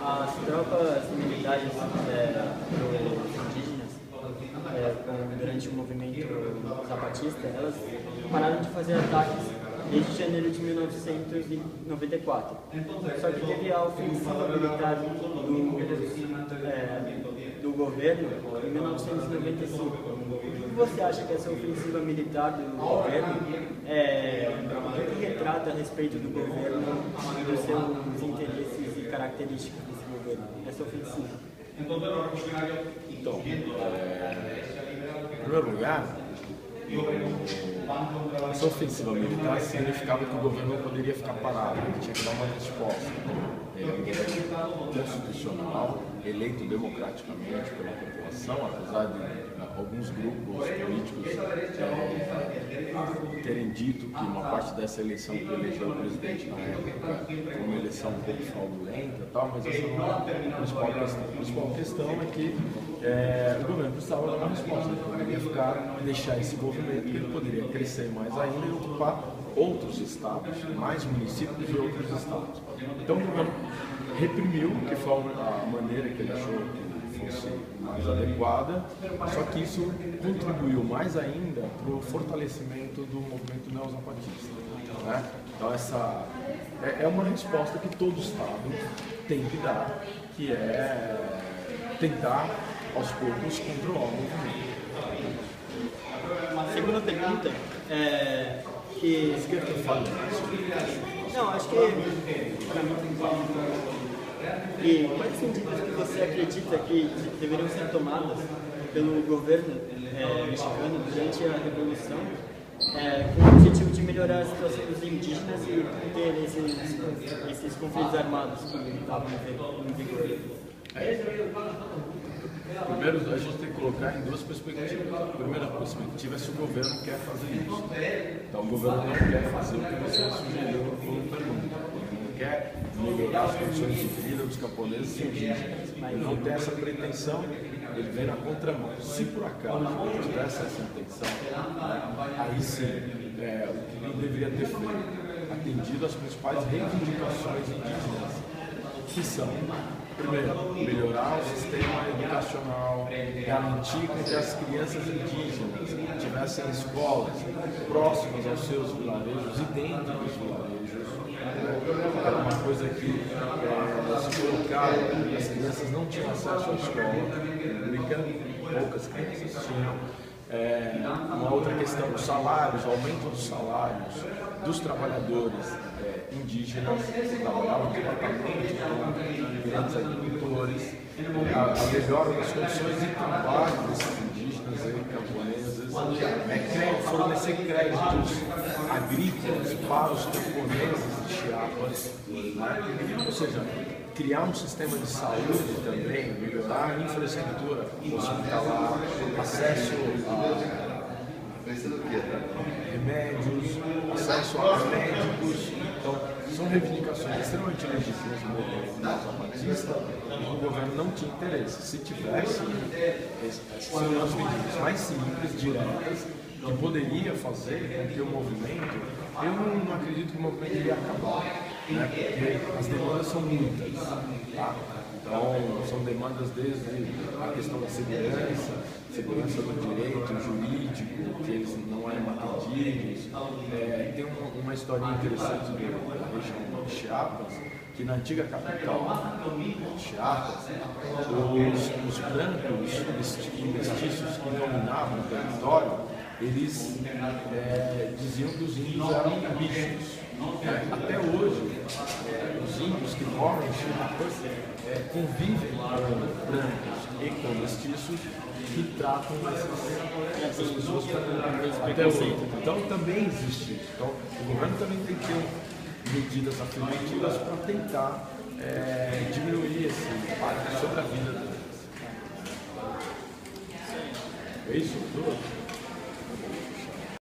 as tropas militares indígenas durante o movimento zapatista, elas pararam de fazer ataques desde janeiro de 1994. Só que teve a ofensiva militar do governo em 1995. O que você acha que essa ofensiva militar do governo o que retrata a respeito do governo e dos seus interesses e características desse governo, essa ofensiva? Então, em primeiro lugar, essa ofensiva militar significava que o governo não poderia ficar parado, ele tinha que dar uma resposta. Ele é um governo constitucional, eleito democraticamente pela população, apesar de alguns grupos políticos terem dito que uma parte dessa eleição que elegeu o presidente na época foi uma eleição um pouco fraudulenta e tal, mas essa não é a principal questão. A principal questão é que o governo precisava dar uma resposta, ele poderia deixar esse movimento, que ele poderia crescer mais ainda e ocupar outros estados, mais municípios e outros estados. Então o governo reprimiu, que foi a maneira que ele achou que fosse mais adequada, só que isso contribuiu mais ainda para o fortalecimento do movimento neozapatista, né? Então essa é uma resposta que todo estado tem que dar, que é tentar aos poucos controlar o movimento. A segunda pergunta é que... Não, acho que para mim e quais medidas que você acredita que deveriam ser tomadas pelo governo mexicano durante a Revolução com o objetivo de melhorar a situação dos indígenas e ter esses conflitos armados que estavam em vigor? Primeiro, a gente tem que colocar em duas perspectivas. A primeira perspectiva é se o governo quer fazer isso. Então, o governo não quer fazer o que você sugeriu no pergunta. Ele não quer melhorar as condições de vida dos camponeses e indígenas. Ele não tem essa pretensão, ele vem na contramão. Se por acaso ele tivesse essa intenção, aí sim, o que ele deveria ter feito? Atendido às principais reivindicações indígenas, que são: primeiro, melhorar o sistema educacional, garantir que as crianças indígenas tivessem escolas próximas aos seus vilarejos e dentro dos vilarejos. Era uma coisa que se colocava, as crianças não tinham acesso à escola pública, poucas crianças tinham. Uma outra questão, os salários, o aumento dos salários dos trabalhadores indígenas que trabalhavam diretamente com grandes agricultores, a melhora das condições de trabalho desses indígenas e camponeses, fornecer créditos agrícolas para os camponeses de Chiapas, né? Ou seja, criar um sistema de saúde também, melhorar a infraestrutura hospitalar, acesso a remédios, acesso a médicos. Então, são reivindicações extremamente legítimas do movimento zapatista e o governo não tinha interesse. Se tivesse, seriam as medidas mais simples, diretas, que poderia fazer com que o movimento, eu não acredito que o movimento iria acabar, né? Porque as demandas são muitas, tá? Então, são demandas desde a questão da segurança do direito jurídico, que eles não eram atendidos. Tem uma historinha interessante da região de Chiapas, que na antiga capital de Chiapas, os brancos e mestiços que dominavam o território, eles diziam que os índios eram bichos. Até hoje, os índios que moram em Chiapas convivem com brancos e com mestiços que tratam essas pessoas até hoje. Então também existe isso. Então o governo também tem que ter medidas afirmativas para tentar diminuir esse impacto sobre a vida deles. É isso?